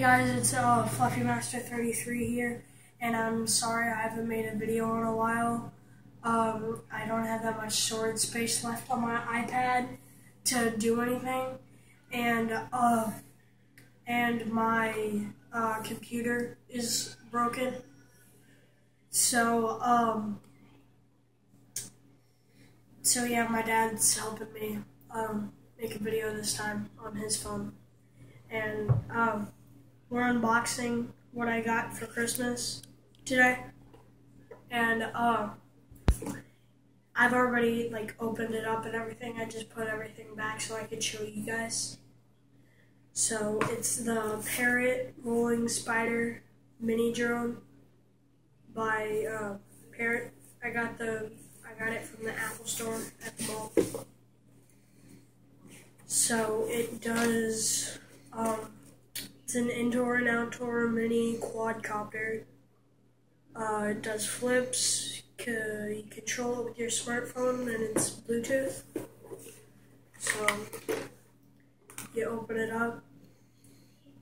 guys, it's Fluffy Master 33 here, and I'm sorry I haven't made a video in a while. I don't have that much storage space left on my iPad to do anything, and my computer is broken. So yeah, my dad's helping me make a video this time on his phone, and we're unboxing what I got for Christmas today, and I've already opened it up and everything. I just put everything back so I could show you guys. So it's the Parrot rolling spider mini drone by Parrot. I got it from the Apple store at the mall. So it does it's an indoor and outdoor mini quadcopter. It does flips. You control it with your smartphone, and it's Bluetooth. So you open it up.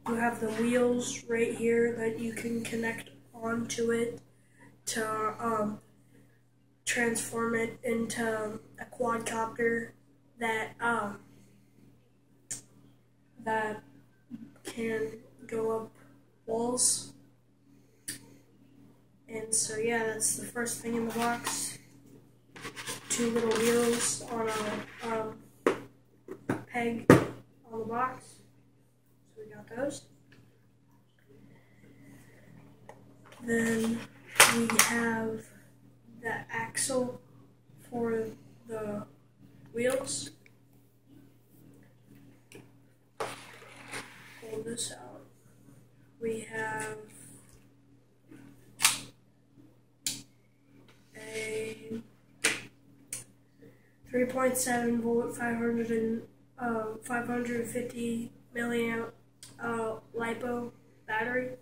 You have the wheels right here that you can connect onto it to transform it into a quadcopter that can go up walls. And so yeah, that's the first thing in the box. Two little wheels on a peg on the box. So we got those. Then we have the axle for the wheels. Pull this out. We have a 3.7 volt 550 milliamp LiPo battery.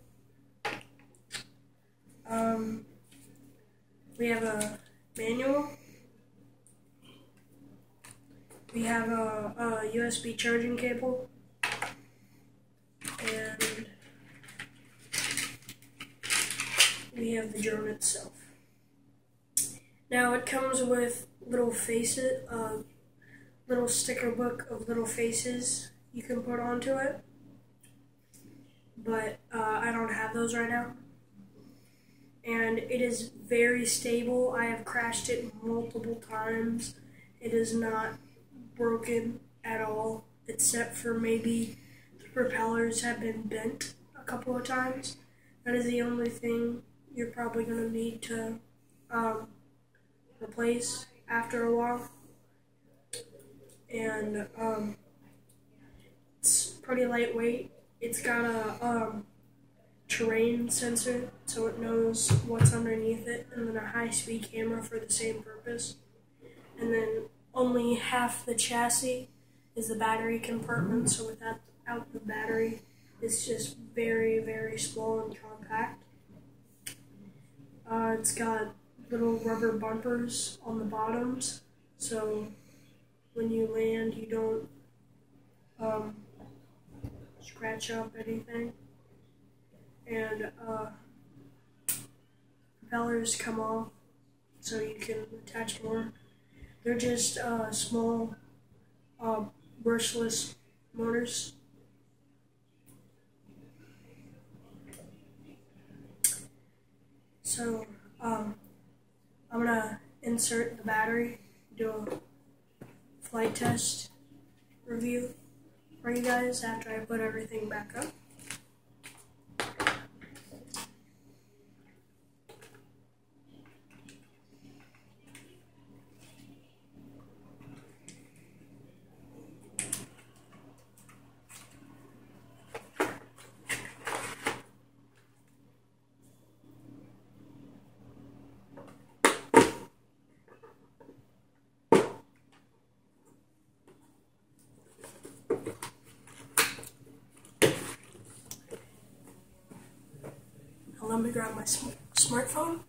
We have a manual. We have a USB charging cable, and we have the drone itself. Now it comes with little faces, little sticker book of little faces you can put onto it, but I don't have those right now. And it is very stable. I have crashed it multiple times. It is not broken at all, except for maybe the propellers have been bent a couple of times. That is the only thing you're probably going to need to replace after a while. And it's pretty lightweight. It's got a terrain sensor, so it knows what's underneath it, and then a high-speed camera for the same purpose. And then only half the chassis is the battery compartment, so without the battery, it's just very, very small and compact. It's got little rubber bumpers on the bottoms, so when you land, you don't scratch up anything. And propellers come off, so you can attach more. They're just small brushless motors. So I'm gonna insert the battery, do a flight test review for you guys after I put everything back up. Let me grab my smartphone.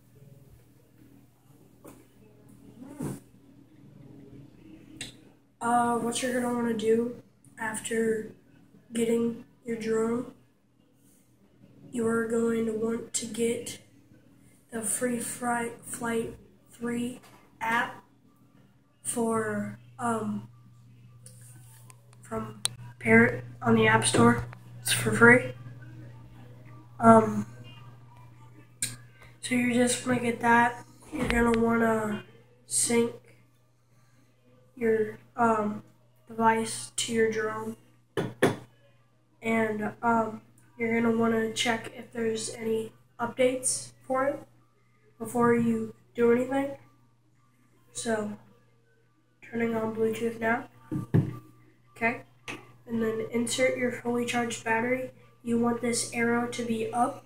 What you're going to want to do after getting your drone you are going to want to get the Free Flight 3 app for from Parrot on the App Store. It's for free. So you're just gonna get that. You're gonna wanna sync your device to your drone, and you're gonna wanna check if there's any updates for it before you do anything. So turning on Bluetooth now. Okay, and then insert your fully charged battery. You want this arrow to be up,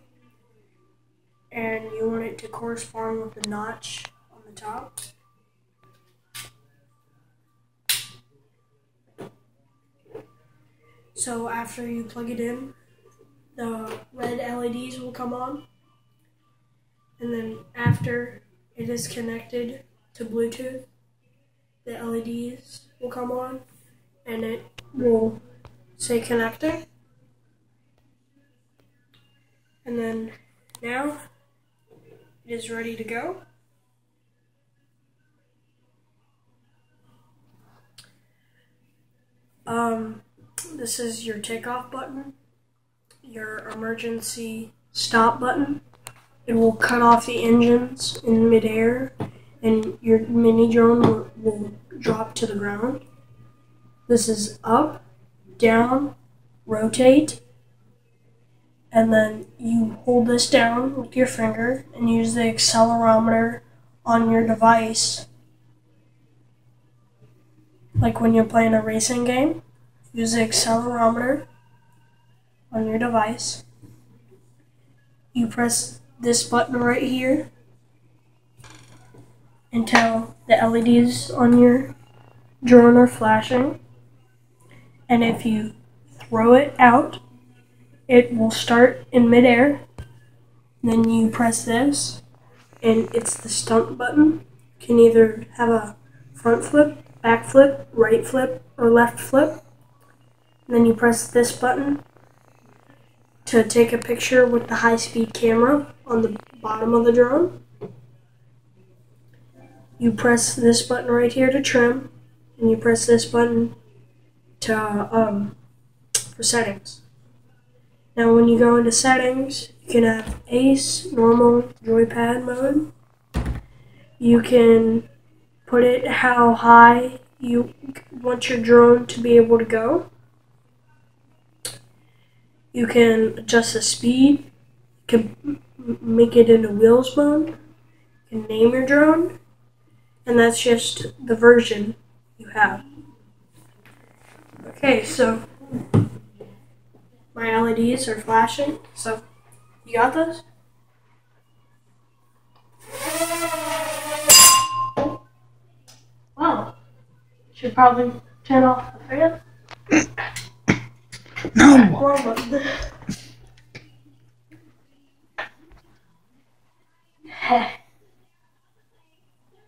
and you want it to correspond with the notch on the top. So after you plug it in, the red LEDs will come on, and then after it is connected to Bluetooth, the LEDs will come on, and it will say connecting. And then now it is ready to go. This is your takeoff button, your emergency stop button. It will cut off the engines in midair, and your mini drone will drop to the ground. This is up, down, rotate, and then you hold this down with your finger and use the accelerometer on your device. Like when you're playing a racing game, use the accelerometer on your device. You press this button right here until the LEDs on your drone are flashing. And if you throw it out, it will start in midair. Then you press this, and it's the stunt button. You can either have a front flip, back flip, right flip, or left flip. And then you press this button to take a picture with the high-speed camera on the bottom of the drone. You press this button right here to trim, and you press this button to for settings. Now when you go into settings, you can have ACE, normal, joypad mode. You can put it how high you want your drone to be able to go. You can adjust the speed. You can make it into wheels mode. You can name your drone. And that's just the version you have. Okay, so my LEDs are flashing. So you got those? Wow. Should probably turn off the fan. No.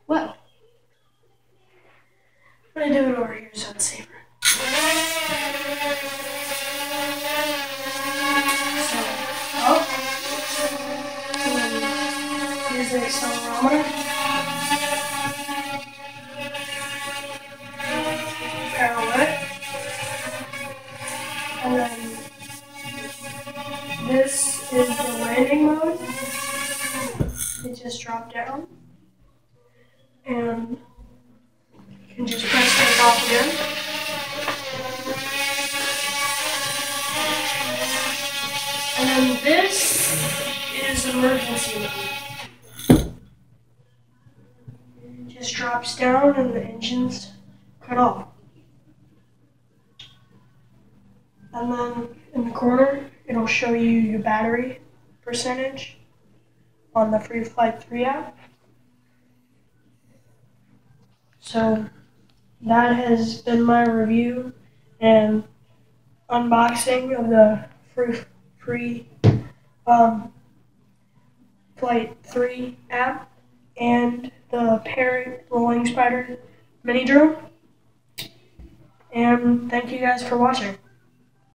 Well, I'm gonna do it over here so it's safer. So, up. And here's the accelerometer. Parrot. And then this is the landing mode. It just dropped down. And you can just press take off again. And then this is emergency mode. Just drops down and the engine's cut off. And then in the corner, it'll show you your battery percentage on the Free Flight 3 app. So that has been my review and unboxing of the Free Flight 3 app and the Parrot Rolling Spider mini drone. And thank you guys for watching.